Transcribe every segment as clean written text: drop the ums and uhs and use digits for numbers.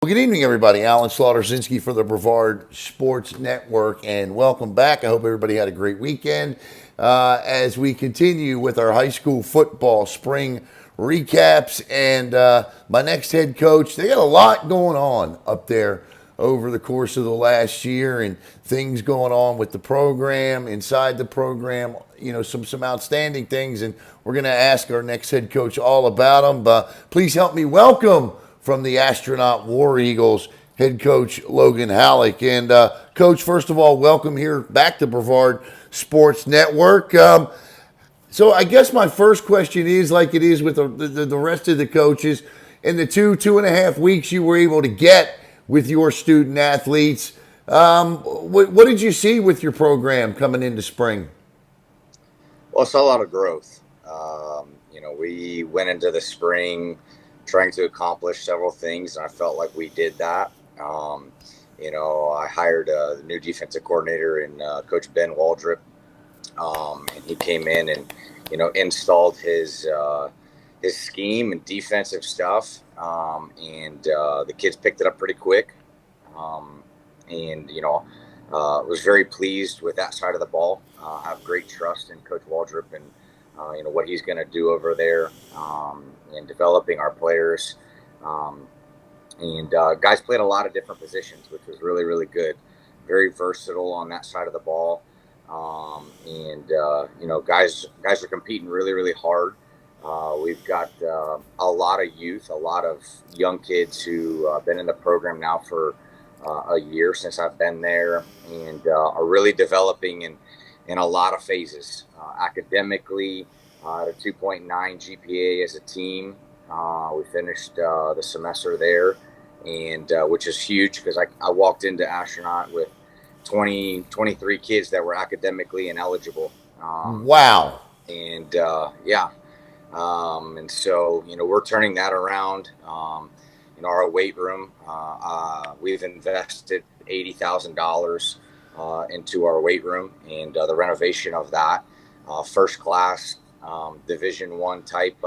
good evening, everybody. Alan Slaughter-Zinski for the Brevard Sports Network, and welcome back. I hope everybody had a great weekend as we continue with our high school football spring recaps. And my next head coach, they got a lot going on up there over the course of the last year, and things going on with the program, inside the program, some outstanding things, and we're going to ask our next head coach all about them. Please help me welcome from the Astronaut War Eagles, head coach Logan Hallock. And Coach, first of all, welcome here back to Brevard Sports Network. So I guess my first question is, like it is with the rest of the coaches, in the 2.5 weeks you were able to get with your student athletes, what did you see with your program coming into spring? Well, I saw a lot of growth. We went into the spring trying to accomplish several things, and I felt like we did that. I hired a new defensive coordinator in Coach Ben Waldrop, and he came in and installed his scheme and defensive stuff, and the kids picked it up pretty quick, and was very pleased with that side of the ball. Have great trust in Coach Waldrop and what he's going to do over there in developing our players. And guys played a lot of different positions, which was really, really good. Very versatile on that side of the ball. Guys are competing really, really hard. We've got a lot of youth, a lot of young kids who have been in the program now for a year since I've been there, and are really developing in a lot of phases. Academically, at a 2.9 GPA as a team. We finished the semester there, and which is huge because I walked into Astronaut with 23 kids that were academically ineligible. Wow. And and so we're turning that around. Our weight room, we've invested $80,000 into our weight room, and the renovation of that, first class Division I type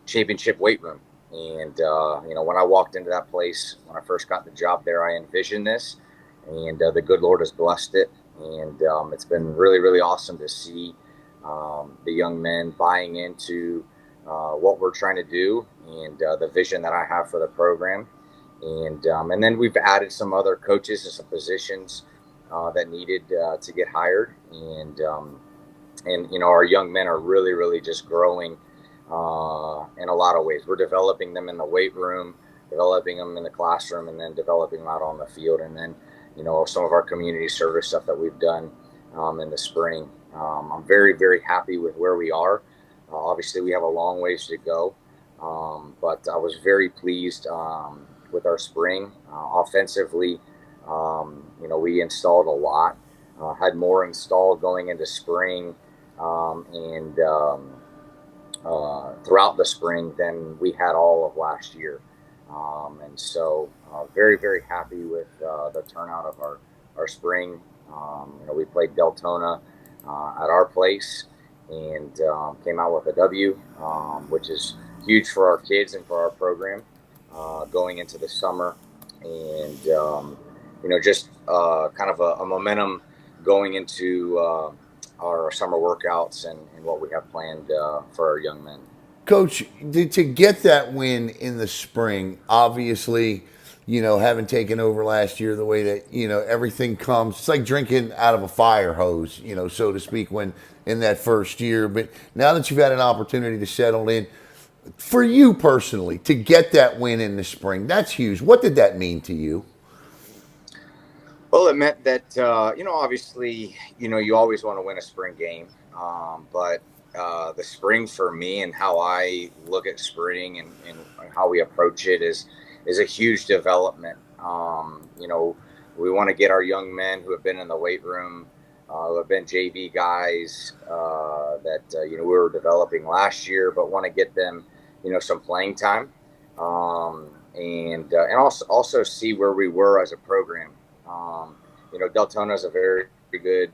championship weight room. And when I walked into that place, when I first got the job there, I envisioned this, and the good Lord has blessed it. And it's been really, really awesome to see the young men buying into what we're trying to do, and the vision that I have for the program. And then we've added some other coaches and some positions that needed to get hired. And our young men are really, really just growing in a lot of ways. We're developing them in the weight room, developing them in the classroom, and then developing them out on the field. And then, some of our community service stuff that we've done in the spring. I'm very, very happy with where we are. Obviously, we have a long ways to go, but I was very pleased with our spring. Offensively, we installed a lot, had more installed going into spring, and throughout the spring than we had all of last year. And so very, very happy with the turnout of our spring. We played Deltona at our place, and came out with a W, which is huge for our kids and for our program going into the summer. And, just kind of a momentum going into our summer workouts and what we have planned for our young men. Coach, to get that win in the spring, obviously, having taken over last year, the way that, everything comes, it's like drinking out of a fire hose, so to speak, when in that first year. But now that you've had an opportunity to settle in, for you personally, to get that win in the spring, that's huge. What did that mean to you? Well, it meant that, obviously, you always want to win a spring game. But the spring for me and how I look at spring and how we approach it is a huge development. We want to get our young men who have been in the weight room, who have been JV guys that, we were developing last year, but want to get them, some playing time. And also see where we were as a program. Deltona is a very good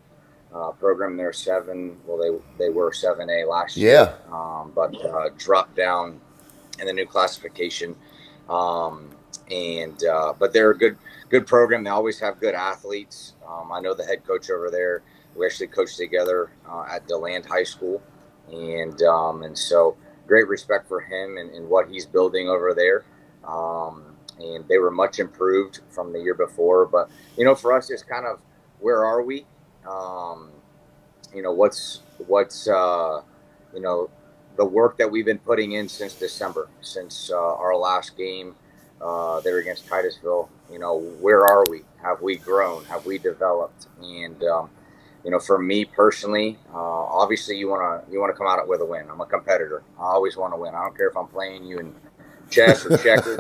program. They're seven. Well, they were 7A last year. Yeah. But dropped down in the new classification. and but they're a good program. They always have good athletes. I know the head coach over there. We actually coached together at DeLand High School, and so great respect for him and what he's building over there. And they were much improved from the year before. But for us, it's kind of, where are we? Um, what's the work that we've been putting in since December, since our last game there against Titusville. Where are we? Have we grown? Have we developed? And for me personally, obviously you wanna come out with a win. I'm a competitor. I always want to win. I don't care if I'm playing you in chess or checkers,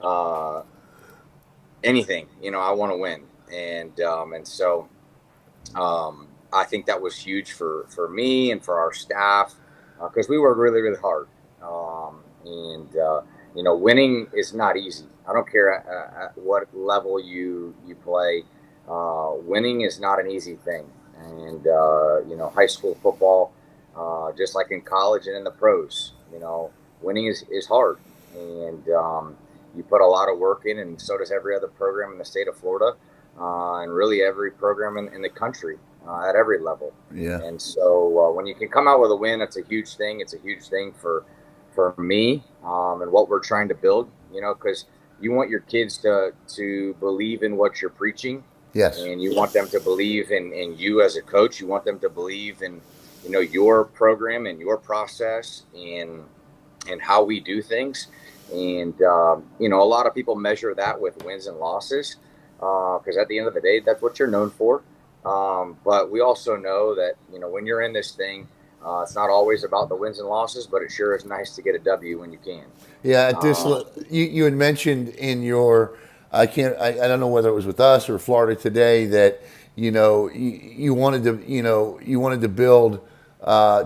or, anything. I want to win, and so I think that was huge for me and for our staff, because we worked really, really hard. Winning is not easy. I don't care at what level you play. Winning is not an easy thing. And high school football, just like in college and in the pros, winning is hard. And you put a lot of work in, and so does every other program in the state of Florida, and really every program in the country. At every level. Yeah. And so when you can come out with a win, that's a huge thing. It's a huge thing for me, and what we're trying to build, because you want your kids to believe in what you're preaching. Yes. And you want them to believe in you as a coach. You want them to believe in, your program and your process and how we do things. And, a lot of people measure that with wins and losses, because at the end of the day, that's what you're known for. But we also know that, when you're in this thing, it's not always about the wins and losses, but it sure is nice to get a W when you can. Yeah, at this, you had mentioned in your, I don't know whether it was with us or Florida Today, that you wanted to build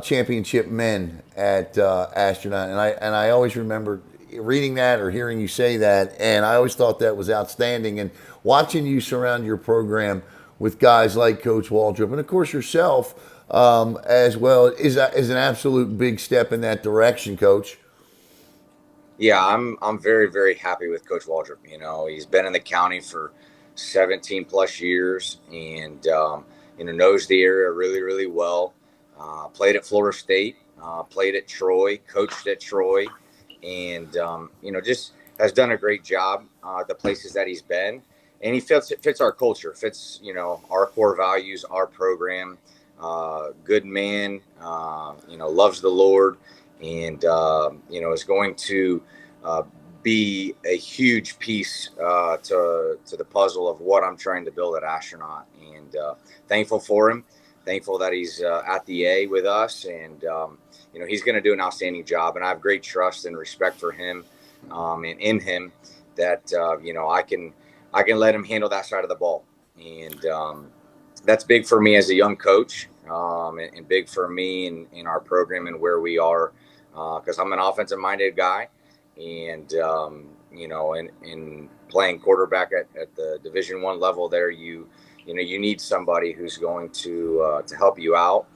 championship men at Astronaut, and I always remember reading that or hearing you say that, and I always thought that was outstanding. And watching you surround your program with guys like Coach Waldrop and of course yourself as well is an absolute big step in that direction, Coach. Yeah, I'm very, very happy with Coach Waldrop. He's been in the county for 17 plus years, and knows the area really, really well. Played at Florida State, played at Troy, coached at Troy, and just has done a great job at the places that he's been. And he fits our culture, fits our core values, our program. Good man, loves the Lord, and is going to be a huge piece to the puzzle of what I'm trying to build at Astronaut. And thankful for him, thankful that he's at the A with us, and he's going to do an outstanding job. And I have great trust and respect for him, and in him that I can let him handle that side of the ball. And that's big for me as a young coach, and big for me in our program and where we are, because I'm an offensive minded guy. And, in playing quarterback at the Division I level there, you need somebody who's going to help you out,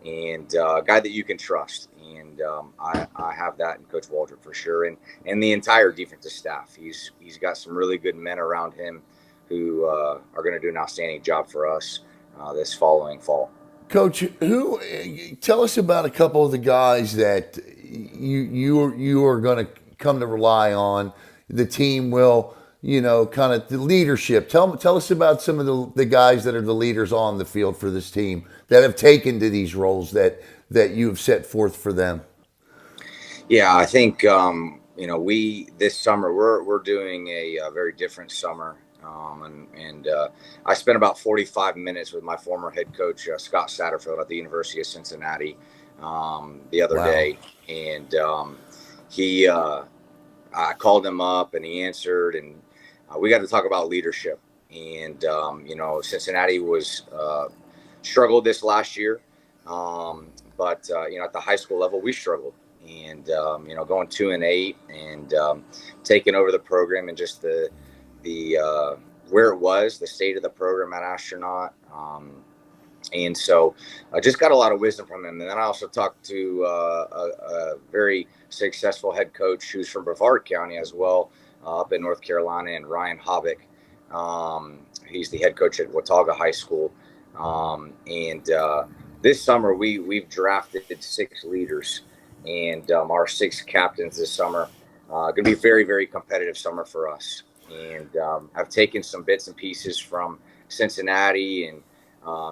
and a guy that you can trust. And I have that in Coach Waldrop for sure, and the entire defensive staff. He's got some really good men around him who are going to do an outstanding job for us this following fall. Coach, tell us about a couple of the guys that you are going to come to rely on. The team will, kind of the leadership. Tell us about some of the guys that are the leaders on the field for this team that have taken to these roles that you have set forth for them. Yeah, I think we this summer we're doing a very different summer. I spent about 45 minutes with my former head coach, Scott Satterfield at the University of Cincinnati the other day. And I called him up and he answered, and we got to talk about leadership. And, Cincinnati was struggled this last year. But at the high school level, we struggled. And, going 2-8 and taking over the program and just the where it was, the state of the program at Astronaut. And so I just got a lot of wisdom from him. And then I also talked to a very successful head coach who's from Brevard County as well, up in North Carolina, and Ryan Hallock. He's the head coach at Watauga High School. And this summer, we've drafted 6 leaders, and our 6 captains this summer. Going to be very, very competitive summer for us. And I've taken some bits and pieces from Cincinnati and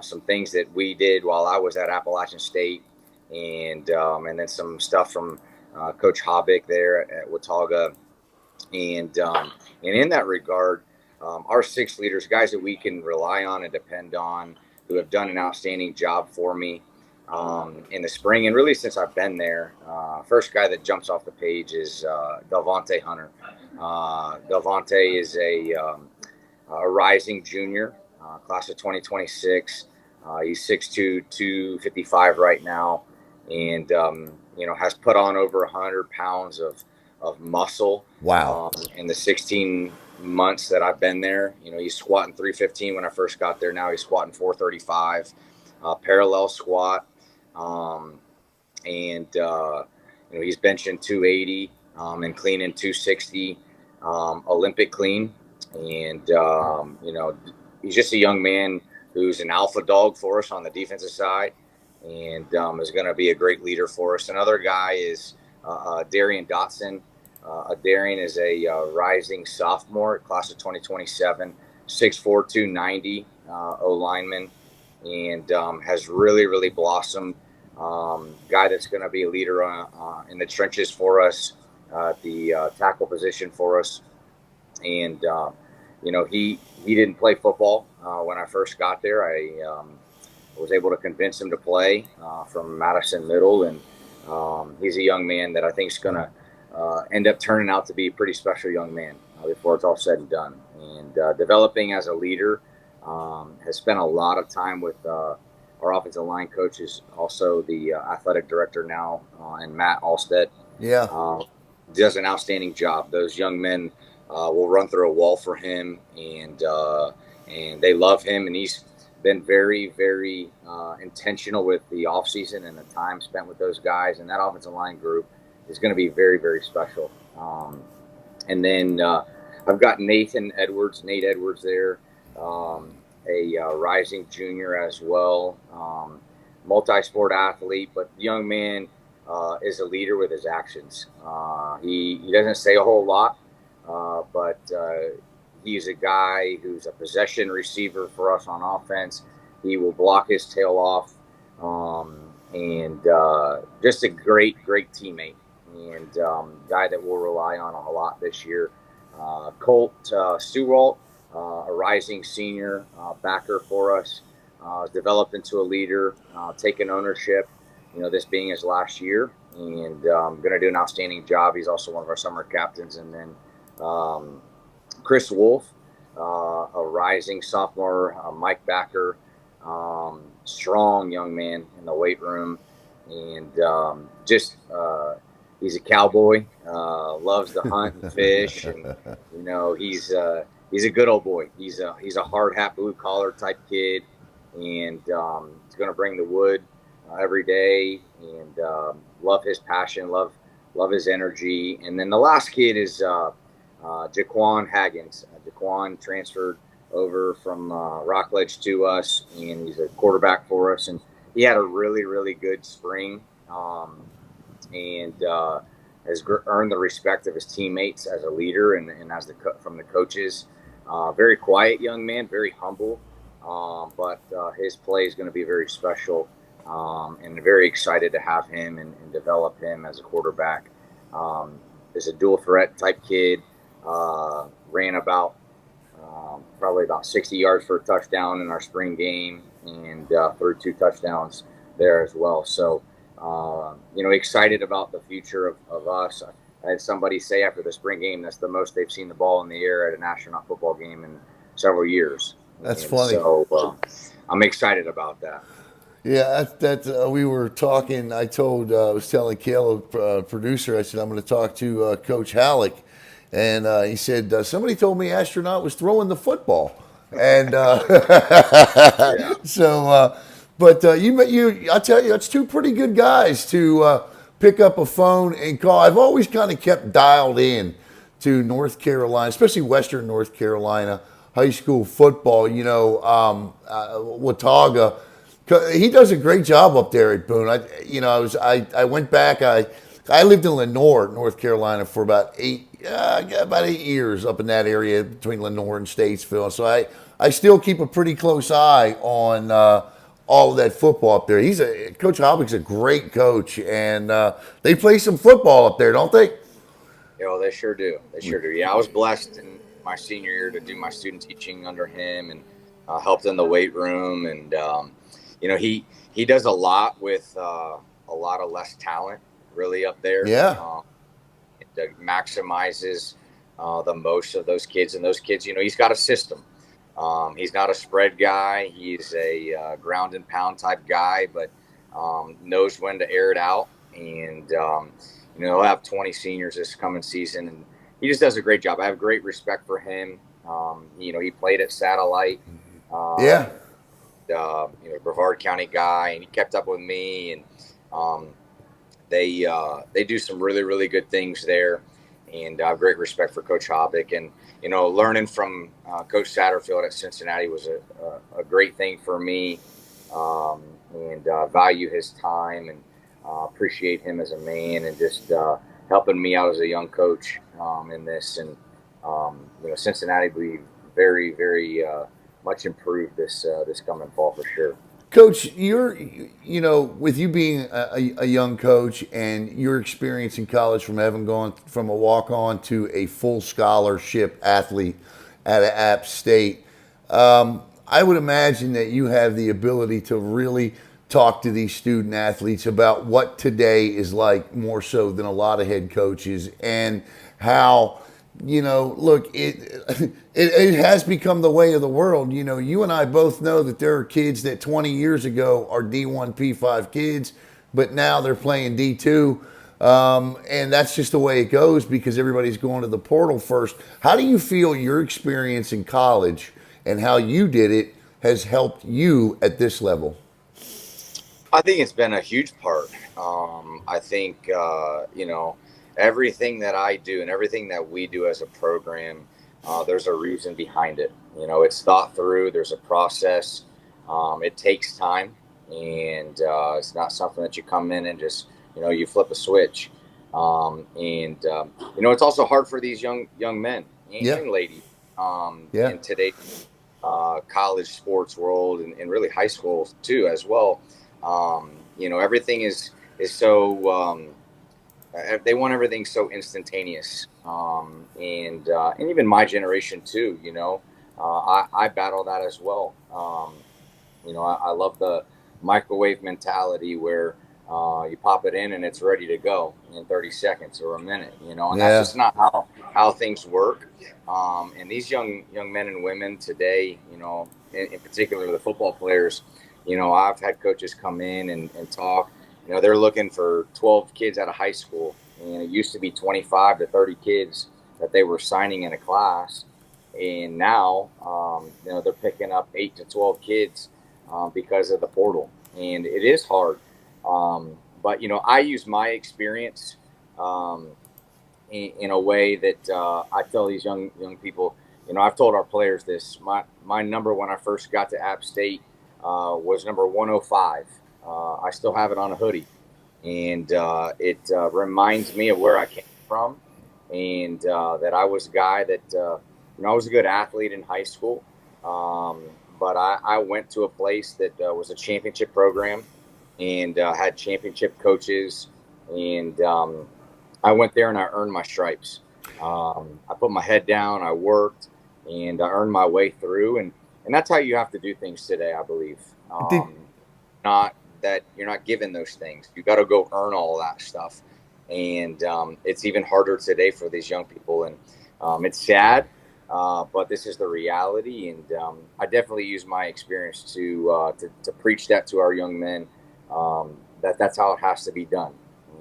some things that we did while I was at Appalachian State, and then some stuff from Coach Hallock there at Watauga. And in that regard, our 6 leaders, guys that we can rely on and depend on, who have done an outstanding job for me in the spring, and really since I've been there. First guy that jumps off the page is Delvonte Hunter. Delvonte is a rising junior, class of 2026. He's 6'2", 255 right now, and has put on over 100 pounds of muscle. Wow! In the 16 months that I've been there, he's squatting 315 when I first got there. Now he's squatting 435, parallel squat, and he's benching 280 and cleaning 260, Olympic clean, and he's just a young man who's an alpha dog for us on the defensive side, and is going to be a great leader for us. Another guy is Darian Dotson. Darian is a rising sophomore, class of 2027, 6'4", 290 O-lineman, and has really, really blossomed. Guy that's going to be a leader in the trenches for us, the tackle position for us. And, he didn't play football when I first got there. I was able to convince him to play from Madison Middle, and he's a young man that I think is going to end up turning out to be a pretty special young man before it's all said and done. And developing as a leader, has spent a lot of time with our offensive line coaches, also the athletic director now, and Matt Alstead. Yeah. Does an outstanding job. Those young men will run through a wall for him, and they love him, and he's been very, very intentional with the offseason and the time spent with those guys, and that offensive line group is going to be very, very special. And then I've got Nate Edwards there, a rising junior as well, multi-sport athlete, but the young man is a leader with his actions. He doesn't say a whole lot, but he's a guy who's a possession receiver for us on offense. He will block his tail off, and just a great, great teammate, and guy that we'll rely on a lot this year. Colt Stewart, a rising senior backer for us, developed into a leader, taking ownership, this being his last year, and going to do an outstanding job. He's also one of our summer captains. And then Chris Wolf, a rising sophomore, Mike Backer, strong young man in the weight room, and he's a cowboy, loves to hunt and fish, and he's a good old boy. He's a hard hat, blue collar type kid, and he's going to bring the wood every day, and love his passion, love his energy. And then the last kid is Jaquan Haggins. Jaquan transferred over from Rockledge to us, and he's a quarterback for us, and he had a really, really good spring, and has earned the respect of his teammates as a leader and as from the coaches. Very quiet young man, very humble, but his play is going to be very special, and very excited to have him and develop him as a quarterback. Is a dual threat type kid, ran probably about 60 yards for a touchdown in our spring game, and threw 2 touchdowns there as well. So, excited about the future of us. I had somebody say after the spring game that's the most they've seen the ball in the air at an Astronaut football game in several years. That's funny. So I'm excited about that. Yeah, we were talking. I was telling Caleb, producer, I said, I'm going to talk to Coach Hallock. And he said, somebody told me Astronaut was throwing the football. And Yeah. so, but I'll tell you, that's 2 pretty good guys to pick up a phone and call. I've always kind of kept dialed in to North Carolina, especially Western North Carolina high school football. Watauga, he does a great job up there at Boone. I went back. I lived in Lenoir, North Carolina, for about 8 years up in that area between Lenoir and Statesville. So I still keep a pretty close eye on all of that football up there. Coach Hobbick's a great coach, and they play some football up there, don't they? They sure do. They sure do. Yeah, I was blessed in my senior year to do my student teaching under him, and helped in the weight room. And he does a lot with a lot of less talent, really, up there. Yeah. It maximizes the most of those kids, and those kids, he's got a system. He's not a spread guy. He's a ground and pound type guy, but knows when to air it out. And he'll have 20 seniors this coming season, and he just does a great job. I have great respect for him. He played at Satellite. Brevard County guy, and he kept up with me. And they do some really, really good things there. And I have great respect for Coach Hobbick. And, learning from Coach Satterfield at Cincinnati was a great thing for me. And value his time and appreciate him as a man, and just helping me out as a young coach in this. And, Cincinnati will be very, very much improved this coming fall for sure. Coach, with you being a young coach and your experience in college from having gone from a walk-on to a full scholarship athlete at App State, I would imagine that you have the ability to really talk to these student athletes about what today is like, more so than a lot of head coaches, and how, look, it has become the way of the world. You and I both know that there are kids that 20 years ago are D1, P5 kids, but now they're playing D2. And that's just the way it goes because everybody's going to the portal first. How do you feel your experience in college and how you did it has helped you at this level? I think it's been a huge part. I think, everything that I do and everything that we do as a program, there's a reason behind it. It's thought through. There's a process. It takes time, and it's not something that you come in and just, you flip a switch. It's also hard for these young men and young ladies in today's college sports world, and really high school too as well. Everything is so they want everything so instantaneous, and even my generation too. I battle that as well. I love the microwave mentality where you pop it in and it's ready to go in 30 seconds or a minute. And that's just not how things work. And these young men and women today, in particular the football players. I've had coaches come in and talk. They're looking for 12 kids out of high school, and it used to be 25 to 30 kids that they were signing in a class, and now they're picking up 8 to 12 kids because of the portal, and it is hard. But I use my experience in a way that I tell these young people. I've told our players this. My number when I first got to App State was number 105. I still have it on a hoodie, and it reminds me of where I came from, and that I was a guy that I was a good athlete in high school, but I went to a place that was a championship program and had championship coaches, and I went there and I earned my stripes. I put my head down, I worked, and I earned my way through, and that's how you have to do things today, I believe. Not that you're not given those things. You got to go earn all of that stuff. And it's even harder today for these young people. And it's sad, but this is the reality. And I definitely use my experience to preach that to our young men, that's how it has to be done.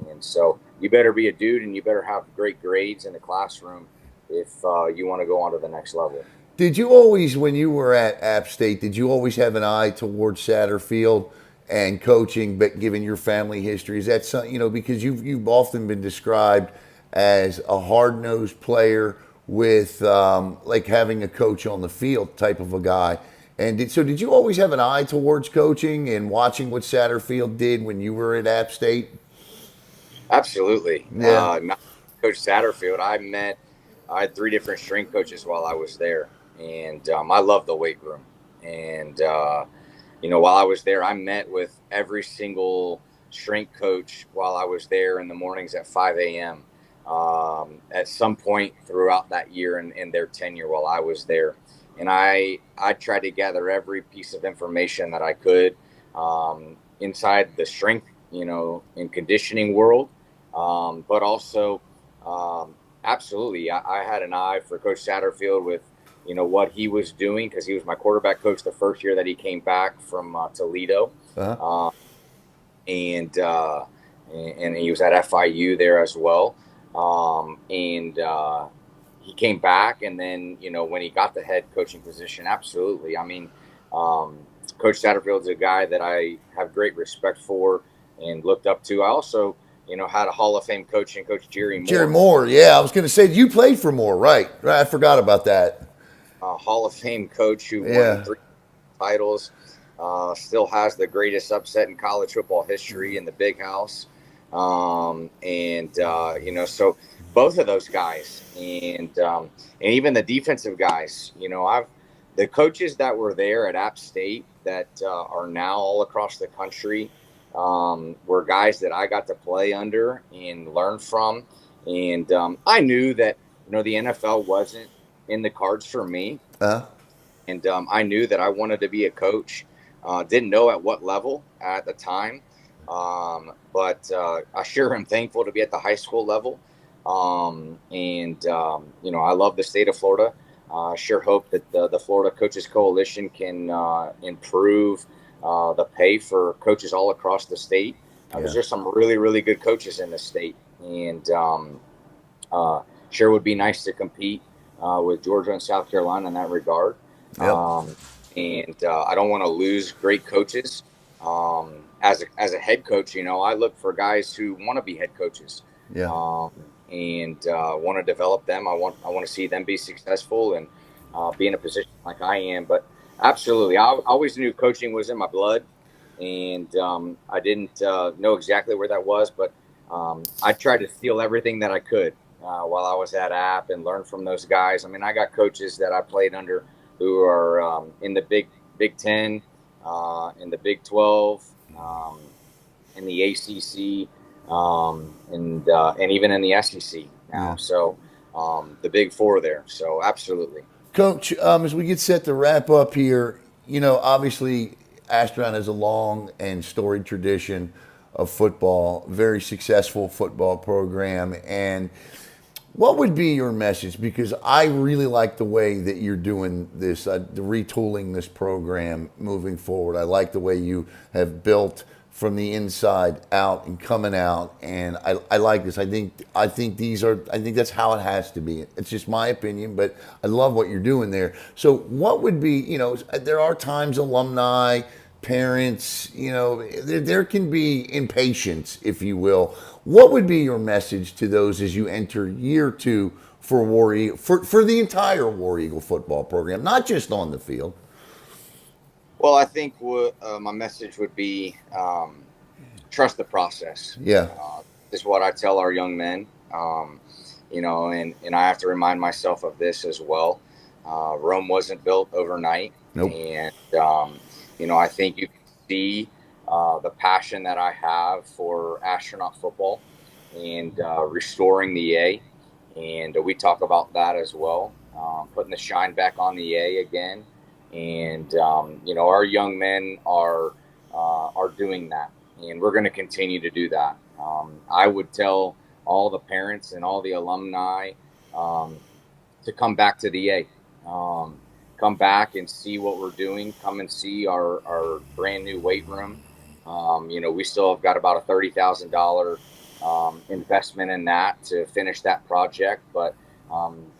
And so you better be a dude, and you better have great grades in the classroom if you want to go on to the next level. Did you always, when you were at App State, did you always have an eye towards Satterfield and coaching, but given your family history? Is that something, because you've often been described as a hard-nosed player with like having a coach on the field type of a guy. And did you always have an eye towards coaching and watching what Satterfield did when you were at App State? Absolutely. Yeah. Coach Satterfield, I had 3 different strength coaches while I was there. And I love the weight room. And, while I was there, I met with every single strength coach while I was there in the mornings at 5 a.m. At some point throughout that year in their tenure while I was there. And I tried to gather every piece of information that I could inside the strength, and conditioning world. But also, absolutely, I had an eye for Coach Satterfield with, what he was doing, because he was my quarterback coach the first year that he came back from Toledo. Uh-huh. And he was at FIU there as well. He came back, and then, when he got the head coaching position, absolutely. I mean, Coach Satterfield's a guy that I have great respect for and looked up to. I also, had a Hall of Fame coach in Coach Jerry Moore. Jerry Moore, yeah. I was going to say, you played for Moore, right? Right, I forgot about that. A Hall of Fame coach who Yeah. won 3 titles, still has the greatest upset in college football history in the Big House. So both of those guys, and even the defensive guys, the coaches that were there at App State that are now all across the country were guys that I got to play under and learn from. And I knew that, the NFL wasn't in the cards for me. And I knew that I wanted to be a coach. Didn't know at what level at the time. But I sure am thankful to be at the high school level. I love the state of Florida. I sure hope that the Florida Coaches Coalition can improve the pay for coaches all across the state. Because there's some really, really good coaches in the state. And sure would be nice to compete with Georgia and South Carolina in that regard. Yep. I don't want to lose great coaches. As a head coach, I look for guys who want to be head coaches. Yeah. Want to develop them. I want to see them be successful and be in a position like I am. But absolutely, I always knew coaching was in my blood, and I didn't know exactly where that was, but I tried to steal everything that I could while I was at App and learn from those guys. I mean, I got coaches that I played under who are in the Big 10, in the Big 12, in the ACC, and even in the SEC now. Yeah. So the Big 4 there. So absolutely. Coach, as we get set to wrap up here, obviously Astronaut has a long and storied tradition of football, very successful football program. And what would be your message? Because I really like the way that you're doing this, retooling this program moving forward. I like the way you have built from the inside out and coming out, and I like this. I think that's how it has to be. It's just my opinion, but I love what you're doing there. So what would be, there are times alumni, parents, there can be impatience, if you will. What would be your message to those as you enter year 2 for War Eagle, for the entire War Eagle football program, not just on the field? Well, I think my message would be trust the process. Yeah. This is what I tell our young men, and I have to remind myself of this as well. Rome wasn't built overnight. Nope. And, I think you can see the passion that I have for astronaut football and restoring the A. And we talk about that as well, putting the shine back on the A again. And, our young men are doing that, and we're going to continue to do that. I would tell all the parents and all the alumni to come back to the A. Come back and see what we're doing. Come and see our brand new weight room. We still have got about a $30,000 investment in that to finish that project. But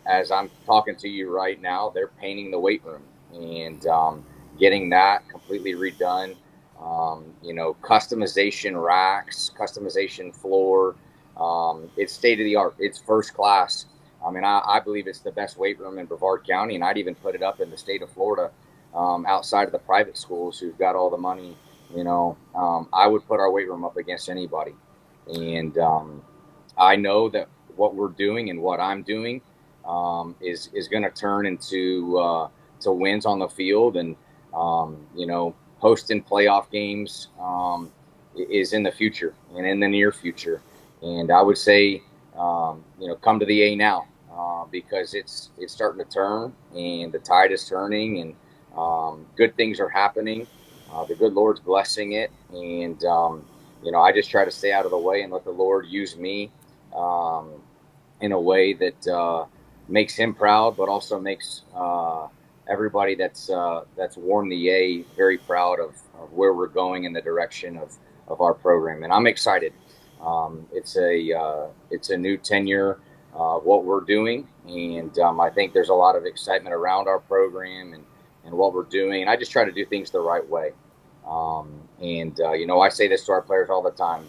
as I'm talking to you right now, they're painting the weight room and getting that completely redone. Customization racks, customization floor, It's state of the art. It's first class. I mean, I believe it's the best weight room in Brevard County, and I'd even put it up in the state of Florida, outside of the private schools who've got all the money. I would put our weight room up against anybody. And I know that what we're doing and what I'm doing is going to turn into to wins on the field, and hosting playoff games is in the future and in the near future. And I would say, come to the A now, because it's starting to turn, and the tide is turning, and good things are happening. The good Lord's blessing it, and I just try to stay out of the way and let the Lord use me in a way that makes Him proud, but also makes everybody that's worn the A very proud of where we're going in the direction of our program. And I'm excited. It's a new tenure of what we're doing, and I think there's a lot of excitement around our program and what we're doing. And I just try to do things the right way. I say this to our players all the time: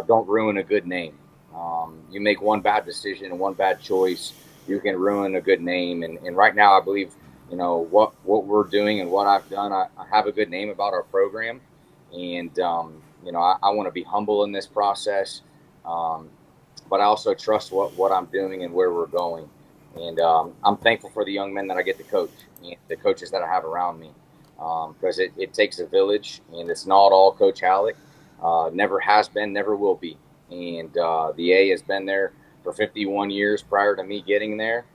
don't ruin a good name. You make one bad decision and one bad choice, you can ruin a good name. And right now, I believe what we're doing and what I've done. I have a good name about our program, and I want to be humble in this process, but I also trust what I'm doing and where we're going. And I'm thankful for the young men that I get to coach and the coaches that I have around me, because it takes a village, and it's not all Coach Hallock. Never has been, never will be. And the A has been there for 51 years prior to me getting there,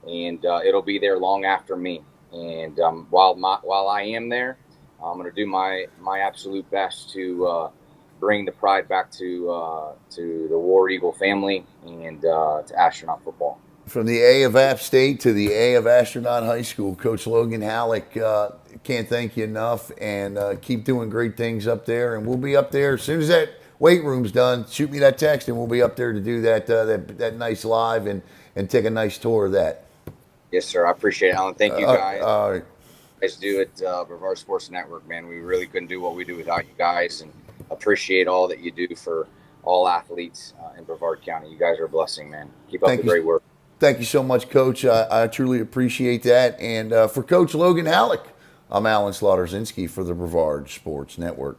and it'll be there long after me. And while I am there, I'm going to do my absolute best to bring the pride back to the War Eagle family and to Astronaut football. From the A of App State to the A of Astronaut High School, Coach Logan Hallock, can't thank you enough, and keep doing great things up there. And we'll be up there as soon as that weight room's done. Shoot me that text, and we'll be up there to do that nice live and take a nice tour of that. Yes, sir. I appreciate it, Alan. Thank you, guys. Guys do it, Brevard Sports Network, man. We really couldn't do what we do without you guys, and appreciate all that you do for all athletes in Brevard County. You guys are a blessing, man. Keep up the great work. Thank you so much, Coach. I truly appreciate that. And for Coach Logan Hallock, I'm Alan Slaughter-Zinski for the Brevard Sports Network.